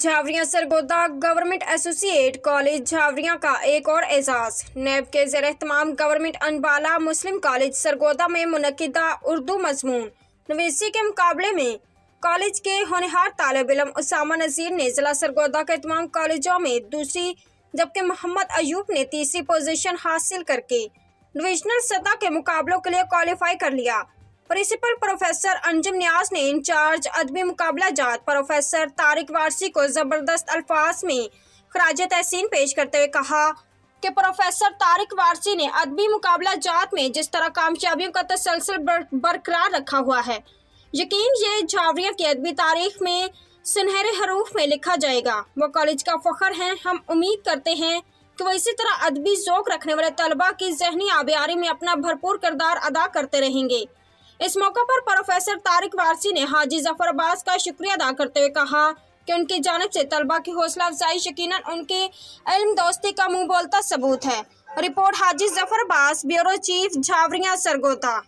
झावरिया Sargodha government associate college झावरिया का एक और एजाज। नैब के ज़ेर एहतमाम गवर्नमेंट अनबाला मुस्लिम कॉलेज सरगोदा में मुनक्किदा उर्दू मजमून नवीसी के मुकाबले में कॉलेज के होनहार तालिब इल्म उसामा नज़ीर ने जिला सरगोदा के तमाम कॉलेजों में दूसरी, जबकि मोहम्मद अयूब ने तीसरी पोजीशन हासिल करके डिविजनल सतह के मुकाबलों के लिए क्वालिफाई कर लिया। प्रिंसिपल प्रोफेसर अंजुम नियाज ने इंचार्ज अदबी मुकाबला जात प्रोफेसर तारिक वारसी को जबरदस्त अल्फाज में खराज तहसीन पेश करते हुए कहा कि प्रोफेसर तारिक वारसी ने अदबी मुकाबला जात में जिस तरह कामयाबियों का तसलसल बरकरार रखा हुआ है, यकीन ये झावरिया की अदबी तारीख में सुनहरे हरूफ में लिखा जाएगा। वो कॉलेज का फख्र हैं। हम उम्मीद करते हैं कि वो इसी तरह अदबी ज़ौक़ रखने वाले तलबा की ज़हनी आबियारी में अपना भरपूर किरदार अदा करते रहेंगे। इस मौका पर प्रोफेसर तारिक वारसी ने हाजी जफर अब्बास का शुक्रिया अदा करते हुए कहा कि उनकी जानिब से तलबा की हौसला अफजाई यकीनन उनके इल्म दोस्ती का मुंह बोलता सबूत है। रिपोर्ट हाजी जफर अब्बास, ब्यूरो चीफ, झावरिया सरगोदा।